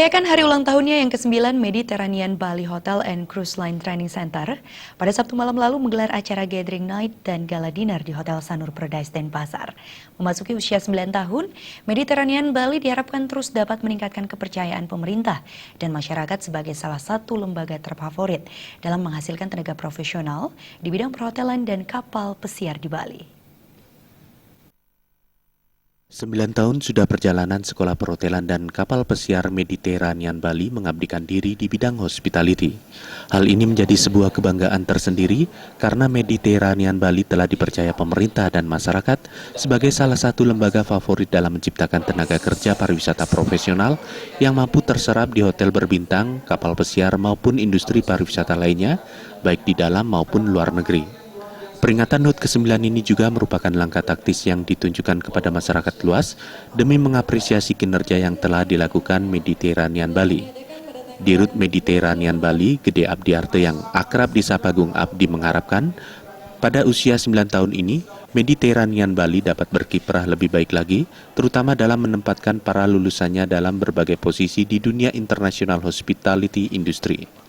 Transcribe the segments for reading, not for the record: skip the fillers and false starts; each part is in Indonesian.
Merayakan hari ulang tahunnya yang ke-9 Mediterranean Bali Hotel and Cruise Line Training Center, pada Sabtu malam lalu menggelar acara Gathering Night dan Gala Dinner di Hotel Sanur Paradise Denpasar. Memasuki usia 9 tahun, Mediterranean Bali diharapkan terus dapat meningkatkan kepercayaan pemerintah dan masyarakat sebagai salah satu lembaga terfavorit dalam menghasilkan tenaga profesional di bidang perhotelan dan kapal pesiar di Bali. 9 tahun sudah perjalanan Sekolah Perhotelan dan Kapal Pesiar Mediterranean Bali mengabdikan diri di bidang hospitality. Hal ini menjadi sebuah kebanggaan tersendiri karena Mediterranean Bali telah dipercaya pemerintah dan masyarakat sebagai salah satu lembaga favorit dalam menciptakan tenaga kerja pariwisata profesional yang mampu terserap di hotel berbintang, kapal pesiar maupun industri pariwisata lainnya, baik di dalam maupun luar negeri. Peringatan HUT ke-9 ini juga merupakan langkah taktis yang ditunjukkan kepada masyarakat luas demi mengapresiasi kinerja yang telah dilakukan Mediterranean Bali. Dirut Mediterranean Bali, Gede Abdiarte yang akrab disapa Gung Abdi mengharapkan, pada usia 9 tahun ini, Mediterranean Bali dapat berkiprah lebih baik lagi, terutama dalam menempatkan para lulusannya dalam berbagai posisi di dunia internasional hospitality industry.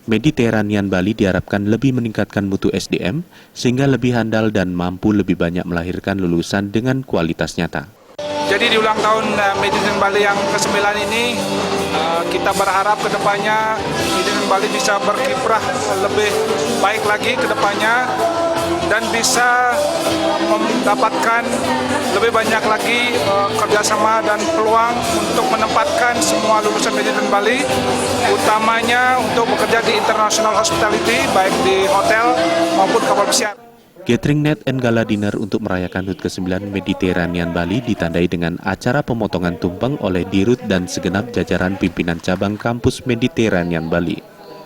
Mediterranean Bali diharapkan lebih meningkatkan mutu SDM sehingga lebih handal dan mampu lebih banyak melahirkan lulusan dengan kualitas nyata. Jadi di ulang tahun Mediterranean Bali yang ke-9 ini kita berharap ke depannya Mediterranean Bali bisa berkiprah lebih baik lagi ke depannya dan bisa mendapatkan lebih banyak lagi kerjasama dan peluang untuk menempatkan semua lulusan Mediterranean Bali, utamanya untuk bekerja di international hospitality, baik di hotel maupun kapal pesiar. Gathering Night and Gala Dinner untuk merayakan HUT ke-9 Mediterranean Bali ditandai dengan acara pemotongan tumpeng oleh Dirut dan segenap jajaran pimpinan cabang kampus Mediterranean Bali.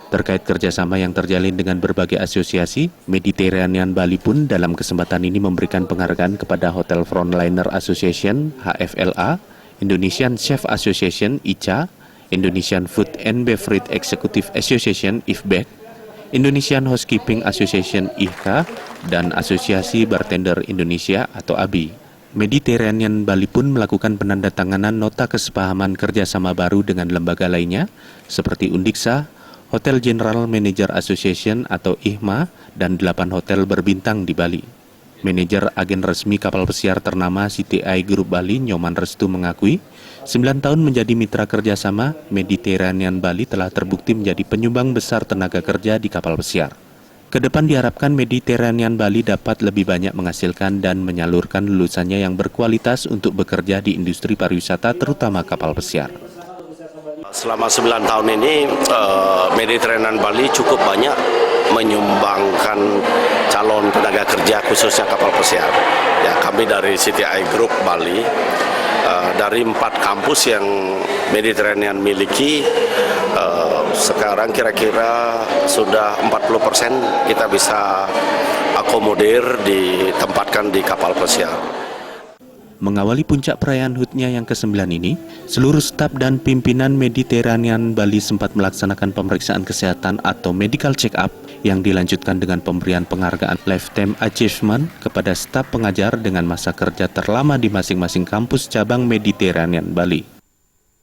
Terkait kerjasama yang terjalin dengan berbagai asosiasi, Mediterranean Bali pun dalam kesempatan ini memberikan penghargaan kepada Hotel Frontliner Association (HFLA), Indonesian Chef Association (ICA), Indonesian Food and Beverage Executive Association (IFBEC), Indonesian Housekeeping Association (IHKA), dan Asosiasi Bartender Indonesia atau ABI. Mediterranean Bali pun melakukan penandatanganan nota kesepahaman kerjasama baru dengan lembaga lainnya seperti Undiksa, Hotel General Manager Association atau IHMA, dan 8 hotel berbintang di Bali. Manajer agen resmi kapal pesiar ternama CTI Group Bali, Nyoman Restu mengakui, 9 tahun menjadi mitra kerjasama, Mediterranean Bali telah terbukti menjadi penyumbang besar tenaga kerja di kapal pesiar. Kedepan diharapkan Mediterranean Bali dapat lebih banyak menghasilkan dan menyalurkan lulusannya yang berkualitas untuk bekerja di industri pariwisata terutama kapal pesiar. Selama 9 tahun ini, Mediterranean Bali cukup banyak menyumbangkan calon tenaga kerja khususnya kapal pesiar. Ya, kami dari CTI Group Bali, dari 4 kampus yang Mediterranean miliki, sekarang kira-kira sudah 40% kita bisa akomodir ditempatkan di kapal pesiar. Mengawali puncak perayaan HUT-nya yang ke-9 ini, seluruh staf dan pimpinan Mediterranean Bali sempat melaksanakan pemeriksaan kesehatan atau medical check-up yang dilanjutkan dengan pemberian penghargaan Lifetime Achievement kepada staf pengajar dengan masa kerja terlama di masing-masing kampus cabang Mediterranean Bali.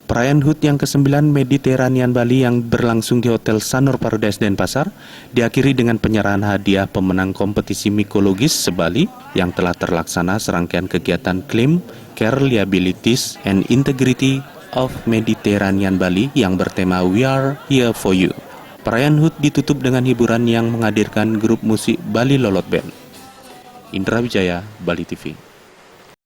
Perayaan HUT yang ke-9 Mediterranean Bali yang berlangsung di Hotel Sanur Paradise Denpasar diakhiri dengan penyerahan hadiah pemenang kompetisi mikologis se-Bali yang telah terlaksana serangkaian kegiatan Claim, Care, Liabilities, and Integrity of Mediterranean Bali yang bertema We Are Here For You. Perayaan HUT ditutup dengan hiburan yang menghadirkan grup musik Bali Lolot Band. Indra Wijaya, Bali TV.